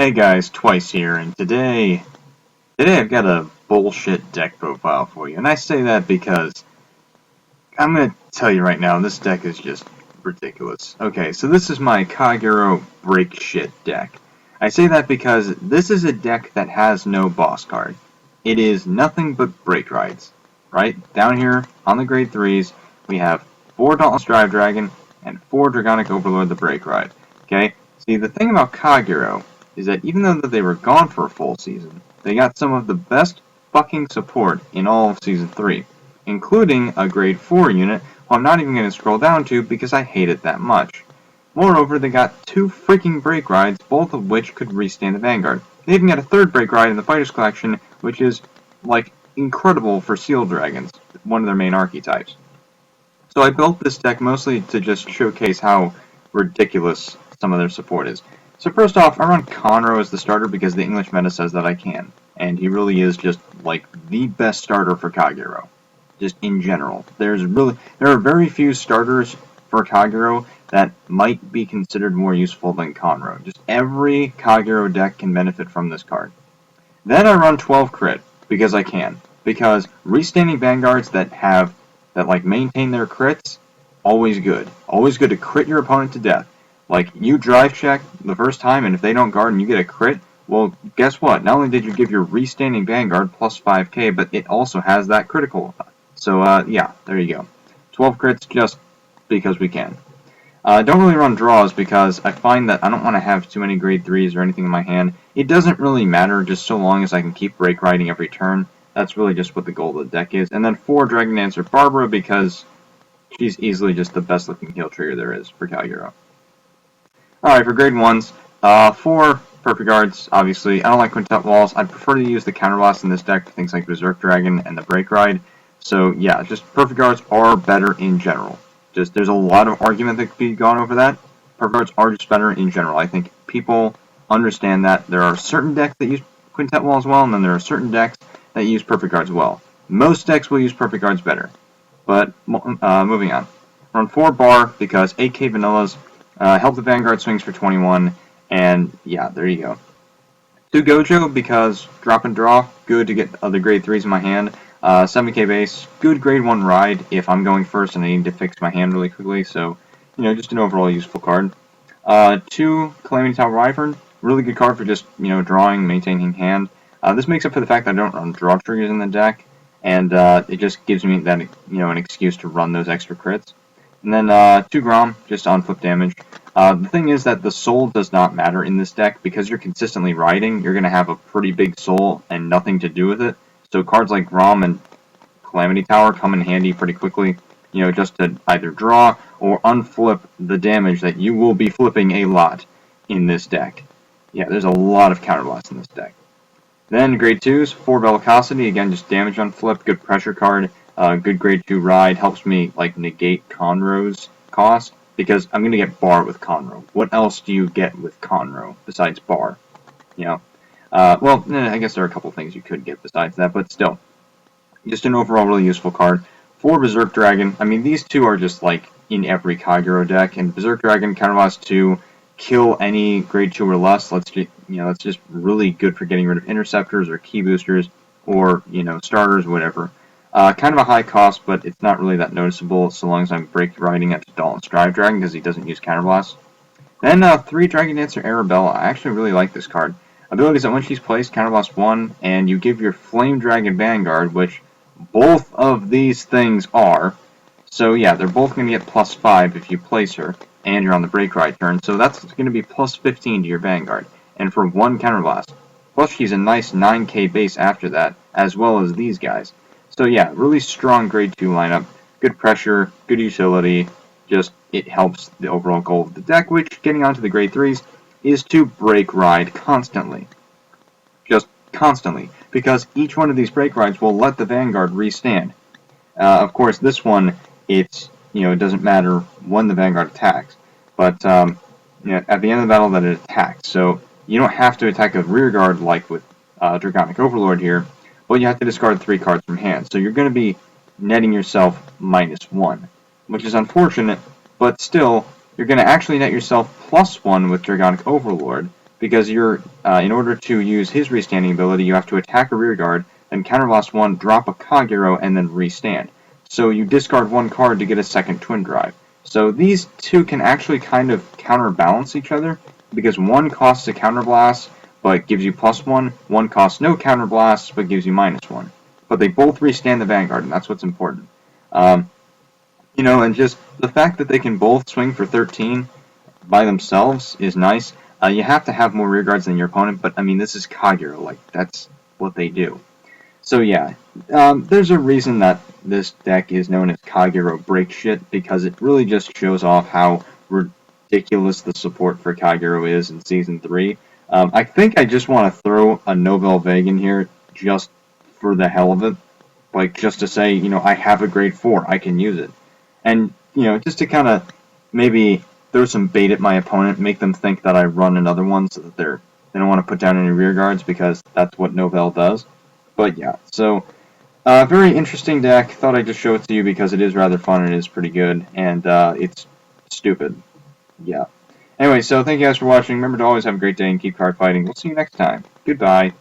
Hey guys, Twice here, and today I've got a bullshit deck profile for you, and I say that because I'm gonna tell you right now, this deck is just ridiculous. Okay, so this is my Kagero break shit deck. I say that because this is a deck that has no boss card. It is nothing but break rides. Right? Down here, on the grade 3s, we have 4 Dauntless Drive Dragon and 4 Dragonic Overlord the break ride. Okay? See, the thing about Kagero is that even though they were gone for a full season, they got some of the best fucking support in all of Season 3, including a grade 4 unit, who I'm not even going to scroll down to because I hate it that much. Moreover, they got 2 freaking break rides, both of which could restand the Vanguard. They even got a 3rd break ride in the Fighters Collection, which is, like, incredible for Seal Dragons, one of their main archetypes. So I built this deck mostly to just showcase how ridiculous some of their support is. So first off, I run Conroe as the starter because the English meta says that I can. And he really is just, like, the best starter for Kagero. Just in general. There are very few starters for Kagero that might be considered more useful than Conroe. Just every Kagero deck can benefit from this card. Then I run 12 crit, because I can. Because restanding Vanguards that maintain their crits, always good. Always good to crit your opponent to death. Like, you drive check the first time, and if they don't guard and you get a crit, well, guess what? Not only did you give your restanding Vanguard plus 5k, but it also has that critical. So, yeah, there you go. 12 crits just because we can. Don't really run draws because I find that I don't want to have too many grade 3s or anything in my hand. It doesn't really matter just so long as I can keep break riding every turn. That's really just what the goal of the deck is. And then 4 Dragon Dancer Barbara because she's easily just the best looking heal trigger there is for Kagero. Alright, for grade 1s, 4 Perfect Guards, obviously. I don't like Quintet Walls. I prefer to use the Counterblast in this deck for things like Berserk Dragon and the Break Ride. So yeah, just Perfect Guards are better in general. There's a lot of argument that could be gone over that. Perfect Guards are just better in general. I think people understand that there are certain decks that use Quintet Walls well, and then there are certain decks that use Perfect Guards well. Most decks will use Perfect Guards better. But, moving on. Run 4 Bar because 8k Vanillas help the Vanguard swings for 21, and yeah, there you go. 2 Gojo because drop and draw, good to get other grade 3s in my hand. 7k base, good grade 1 ride if I'm going first and I need to fix my hand really quickly, so, just an overall useful card. 2 Calamity Tower Wyvern, really good card for just, drawing, maintaining hand. This makes up for the fact that I don't run draw triggers in the deck, and it just gives me that, an excuse to run those extra crits. And then 2 Grom, just on flip damage. The thing is that the soul does not matter in this deck because you're consistently riding. You're going to have a pretty big soul and nothing to do with it. So cards like Grom and Calamity Tower come in handy pretty quickly, just to either draw or unflip the damage that you will be flipping a lot in this deck. Yeah, there's a lot of counterblast in this deck. Then grade 2s, 4 Bellicosity, again just damage on flip, good pressure card, good grade 2 ride, helps me negate Conroe's cost, because I'm going to get Bar with Conroe. What else do you get with Conroe besides Bar? I guess there are a couple things you could get besides that, but still. Just an overall really useful card. 4 Berserk Dragon. I mean, these two are just, in every Kagero deck. And Berserk Dragon, Counterblast 2, kill any grade 2 or less. That's just really good for getting rid of interceptors or key boosters or, starters, whatever. Kind of a high cost, but it's not really that noticeable so long as I'm break riding at Dauntless Drive Dragon because he doesn't use Counterblast. Then 3 Dragon Dancer Arabella. I actually really like this card. Ability is that when she's placed, Counterblast 1, and you give your Flame Dragon Vanguard, which both of these things are. So yeah, they're both going to get plus 5 if you place her, and you're on the break ride turn, so that's going to be plus 15 to your Vanguard, and for 1 Counterblast. Plus she's a nice 9k base after that, as well as these guys. So yeah, really strong grade 2 lineup, good pressure, good utility, just it helps the overall goal of the deck, which, getting onto the grade 3s, is to break ride constantly. Just constantly. Because each one of these break rides will let the Vanguard restand. Of course, this one, it doesn't matter when the Vanguard attacks. But, at the end of the battle that it attacks. So, you don't have to attack a rear guard like with Dragonic Overlord here. But you have to discard 3 cards from hand. So you're going to be netting yourself -1. Which is unfortunate, but still, you're going to actually net yourself +1 with Dragonic Overlord, because you're, in order to use his restanding ability, you have to attack a rear guard, then counterblast one, drop a Kagero, and then restand. So you discard one card to get a second Twin Drive. So these two can actually kind of counterbalance each other, because one costs a counterblast, but gives you +1, one costs no counterblast, but gives you -1. But they both restand the Vanguard, and that's what's important. And just the fact that they can both swing for 13 by themselves is nice. You have to have more rear guards than your opponent, but I mean, this is Kagero, like, that's what they do. So yeah, there's a reason that this deck is known as Kagero Break Shit, because it really just shows off how ridiculous the support for Kagero is in Season 3. I think I just want to throw a Nobel Vague in here just for the hell of it. Like, just to say, I have a grade 4, I can use it. And, just to kind of maybe throw some bait at my opponent, make them think that I run another one so that they don't want to put down any rear guards, because that's what Novell does. But yeah, so very interesting deck. Thought I'd just show it to you because it is rather fun and it is pretty good, and it's stupid. Yeah. Anyway, so thank you guys for watching. Remember to always have a great day and keep card fighting. We'll see you next time. Goodbye.